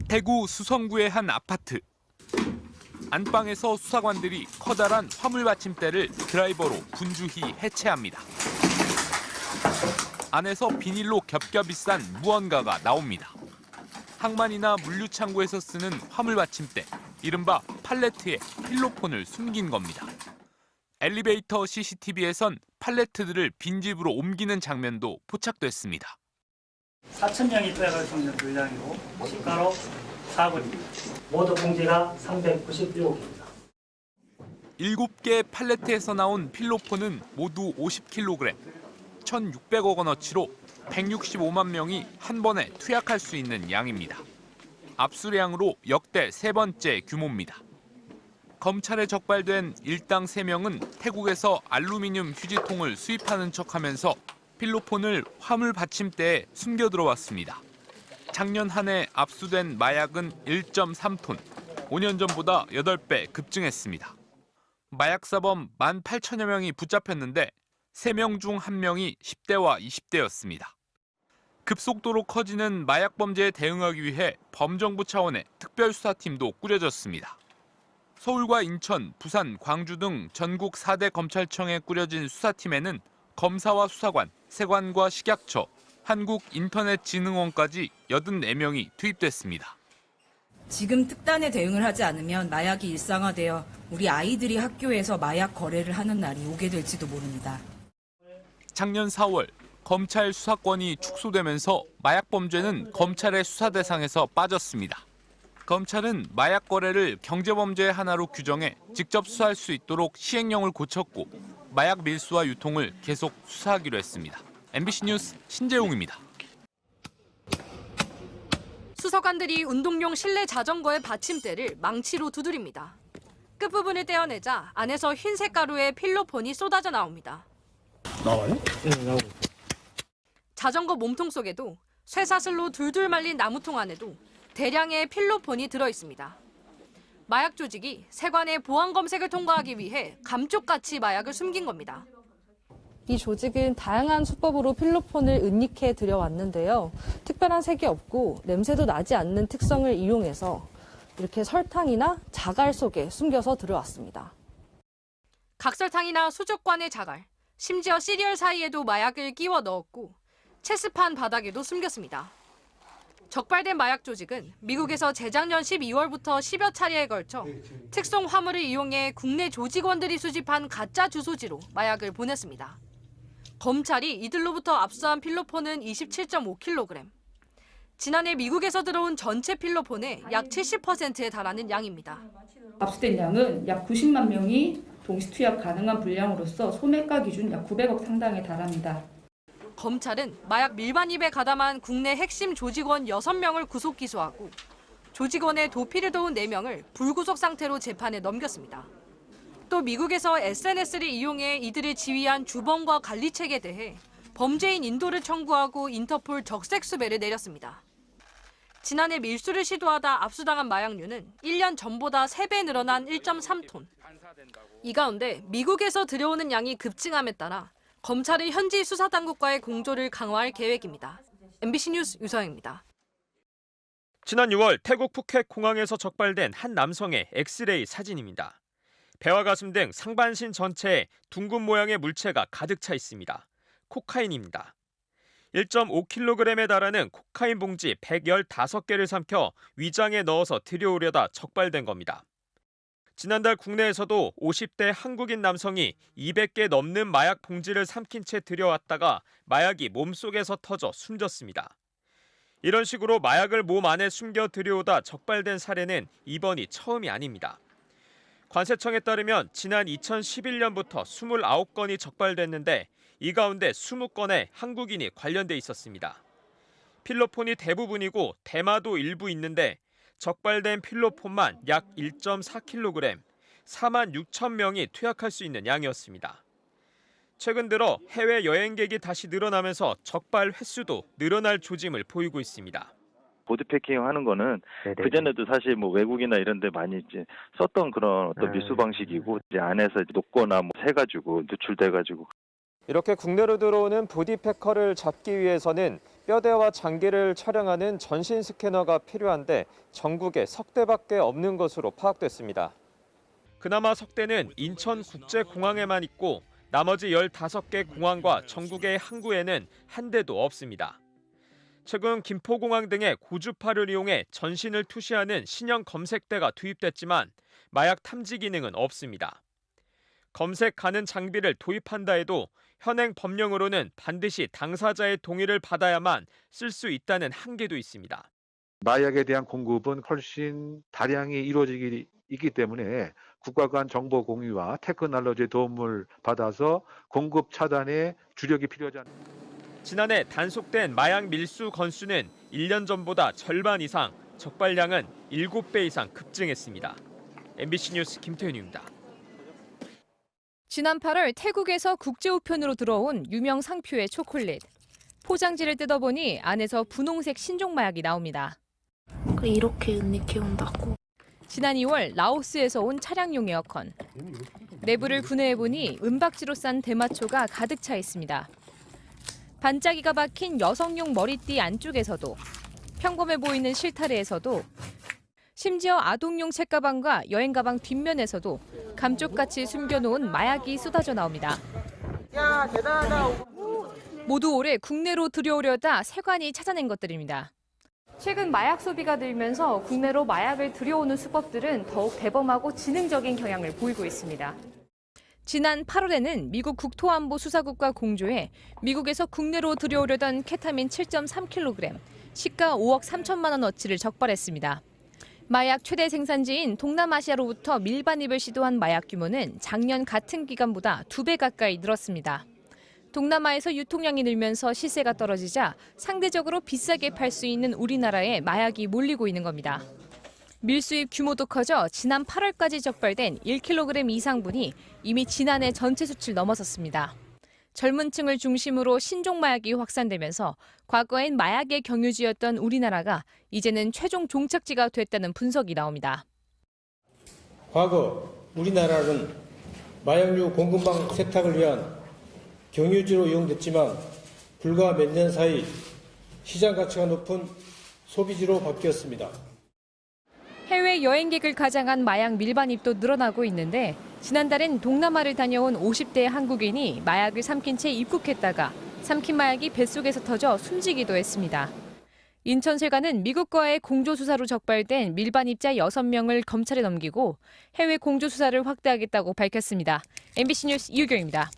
대구 수성구의 한 아파트. 안방에서 수사관들이 커다란 화물 받침대를 드라이버로 분주히 해체합니다. 안에서 비닐로 겹겹이 싼 무언가가 나옵니다. 항만이나 물류창고에서 쓰는 화물 받침대, 이른바 팔레트에 필로폰을 숨긴 겁니다. 엘리베이터 CCTV에선 팔레트들을 빈집으로 옮기는 장면도 포착됐습니다. 4,000명이 투약할 수 있는 분량이고 시가로 4분입니다. 모두 봉지가 397개입니다. 7개 팔레트에서 나온 필로폰은 모두 50kg, 1,600억 원어치로 165만 명이 한 번에 투약할 수 있는 양입니다. 압수량으로 역대 세 번째 규모입니다. 검찰에 적발된 일당 3명은 태국에서 알루미늄 휴지통을 수입하는 척하면서 필로폰을 화물 받침대에 숨겨 들어왔습니다. 작년 한 해 압수된 마약은 1.3톤, 5년 전보다 8배 급증했습니다. 마약사범 18,000여 명이 붙잡혔는데 3명 중 1명이 10대와 20대였습니다. 급속도로 커지는 마약 범죄에 대응하기 위해 범정부 차원의 특별수사팀도 꾸려졌습니다. 서울과 인천, 부산, 광주 등 전국 4대 검찰청에 꾸려진 수사팀에는 검사와 수사관, 세관과 식약처, 한국인터넷진흥원까지 84명이 투입됐습니다. 지금 특단의 대응을 하지 않으면 마약이 일상화되어 우리 아이들이 학교에서 마약 거래를 하는 날이 오게 될지도 모릅니다. 작년 4월 검찰 수사권이 축소되면서 마약 범죄는 검찰의 수사 대상에서 빠졌습니다. 검찰은 마약 거래를 경제범죄의 하나로 규정해 직접 수사할 수 있도록 시행령을 고쳤고 마약 밀수와 유통을 계속 수사하기로 했습니다. MBC 뉴스 신재웅입니다. 수사관들이 운동용 실내 자전거의 받침대를 망치로 두드립니다. 끝부분을 떼어내자 안에서 흰색 가루에 필로폰이 쏟아져 나옵니다. 나와요? 네, 나오고. 자전거 몸통 속에도 쇠사슬로 둘둘 말린 나무통 안에도 대량의 필로폰이 들어있습니다. 마약 조직이 세관의 보안 검색을 통과하기 위해 감쪽같이 마약을 숨긴 겁니다. 이 조직은 다양한 수법으로 필로폰을 은닉해 들여왔는데요. 특별한 색이 없고 냄새도 나지 않는 특성을 이용해서 이렇게 설탕이나 자갈 속에 숨겨서 들어왔습니다. 각설탕이나 수족관의 자갈, 심지어 시리얼 사이에도 마약을 끼워 넣었고 체스판 바닥에도 숨겼습니다. 적발된 마약 조직은 미국에서 재작년 12월부터 10여 차례에 걸쳐 특송 화물을 이용해 국내 조직원들이 수집한 가짜 주소지로 마약을 보냈습니다. 검찰이 이들로부터 압수한 필로폰은 27.5kg. 지난해 미국에서 들어온 전체 필로폰의 약 70%에 달하는 양입니다. 압수된 양은 약 90만 명이 동시 투약 가능한 분량으로서 소매가 기준 약 900억 상당에 달합니다. 검찰은 마약 밀반입에 가담한 국내 핵심 조직원 6명을 구속 기소하고 조직원의 도피를 도운 4명을 불구속 상태로 재판에 넘겼습니다. 또 미국에서 SNS를 이용해 이들을 지휘한 주범과 관리책에 대해 범죄인 인도를 청구하고 인터폴 적색 수배를 내렸습니다. 지난해 밀수를 시도하다 압수당한 마약류는 1년 전보다 3배 늘어난 1.3톤. 이 가운데 미국에서 들여오는 양이 급증함에 따라 검찰은 현지 수사당국과의 공조를 강화할 계획입니다. MBC 뉴스 유서영입니다. 지난 6월 태국 푸켓 공항에서 적발된 한 남성의 엑스레이 사진입니다. 배와 가슴 등 상반신 전체에 둥근 모양의 물체가 가득 차 있습니다. 코카인입니다. 1.5kg에 달하는 코카인 봉지 115개를 삼켜 위장에 넣어서 들여오려다 적발된 겁니다. 지난달 국내에서도 50대 한국인 남성이 200개 넘는 마약 봉지를 삼킨 채 들여왔다가 마약이 몸속에서 터져 숨졌습니다. 이런 식으로 마약을 몸 안에 숨겨 들여오다 적발된 사례는 이번이 처음이 아닙니다. 관세청에 따르면 지난 2011년부터 29건이 적발됐는데 이 가운데 20건에 한국인이 관련돼 있었습니다. 필로폰이 대부분이고 대마도 일부 있는데 적발된 필로폰만 약 1.4kg, 4만 6천 명이 투약할 수 있는 양이었습니다. 최근 들어 해외 여행객이 다시 늘어나면서 적발 횟수도 늘어날 조짐을 보이고 있습니다. 보드 패킹하는 거는 그전에도 사실 뭐 외국이나 이런 데 많이 이제 썼던 그런 어떤 밀수 방식이고 이제 안에서 녹거나 뭐 새가지고 누출돼가지고 이렇게 국내로 들어오는 보디패커를 잡기 위해서는 뼈대와 장기를 촬영하는 전신 스캐너가 필요한데 전국에 석 대밖에 없는 것으로 파악됐습니다. 그나마 석 대는 인천국제공항에만 있고 나머지 15개 공항과 전국의 항구에는 한 대도 없습니다. 최근 김포공항 등의 고주파를 이용해 전신을 투시하는 신형 검색대가 도입됐지만 마약 탐지 기능은 없습니다. 검색 가능 장비를 도입한다 해도 현행 법령으로는 반드시 당사자의 동의를 받아야만 쓸 수 있다는 한계도 있습니다. 마약에 대한 공급은 훨씬 다량이 이루어지기 때문에 국가 간 정보 공유와 테크놀로지의 도움을 받아서 공급 차단에 주력이 필요하지 않습니다. 지난해 단속된 마약 밀수 건수는 1년 전보다 절반 이상, 적발량은 7배 이상 급증했습니다. MBC 뉴스 김태윤입니다. 지난 8월 태국에서 국제우편으로 들어온 유명 상표의 초콜릿. 포장지를 뜯어보니 안에서 분홍색 신종 마약이 나옵니다. 이렇게 은닉해 온다고. 지난 2월 라오스에서 온 차량용 에어컨. 내부를 분해해보니 은박지로 싼 대마초가 가득 차 있습니다. 반짝이가 박힌 여성용 머리띠 안쪽에서도, 평범해 보이는 실타래에서도, 심지어 아동용 책가방과 여행가방 뒷면에서도 감쪽같이 숨겨놓은 마약이 쏟아져 나옵니다. 야, 대단하다. 모두 올해 국내로 들여오려다 세관이 찾아낸 것들입니다. 최근 마약 소비가 늘면서 국내로 마약을 들여오는 수법들은 더욱 대범하고 지능적인 경향을 보이고 있습니다. 지난 8월에는 미국 국토안보수사국과 공조해 미국에서 국내로 들여오려던 케타민 7.3kg, 시가 5억 3천만 원어치를 적발했습니다. 마약 최대 생산지인 동남아시아로부터 밀반입을 시도한 마약 규모는 작년 같은 기간보다 2배 가까이 늘었습니다. 동남아에서 유통량이 늘면서 시세가 떨어지자 상대적으로 비싸게 팔 수 있는 우리나라에 마약이 몰리고 있는 겁니다. 밀수입 규모도 커져 지난 8월까지 적발된 1kg 이상분이 이미 지난해 전체 수치를 넘어섰습니다. 젊은 층을 중심으로 신종 마약이 확산되면서 과거엔 마약의 경유지였던 우리나라가 이제는 최종 종착지가 됐다는 분석이 나옵니다. 과거 우리나라는 마약류 공급망 세탁을 위한 경유지로 이용됐지만 불과 몇 년 사이 시장 가치가 높은 소비지로 바뀌었습니다. 해외 여행객을 가장한 마약 밀반입도 늘어나고 있는데 지난달엔 동남아를 다녀온 50대 한국인이 마약을 삼킨 채 입국했다가 삼킨 마약이 뱃속에서 터져 숨지기도 했습니다. 인천세관은 미국과의 공조수사로 적발된 밀반입자 6명을 검찰에 넘기고 해외 공조수사를 확대하겠다고 밝혔습니다. MBC 뉴스 이유경입니다.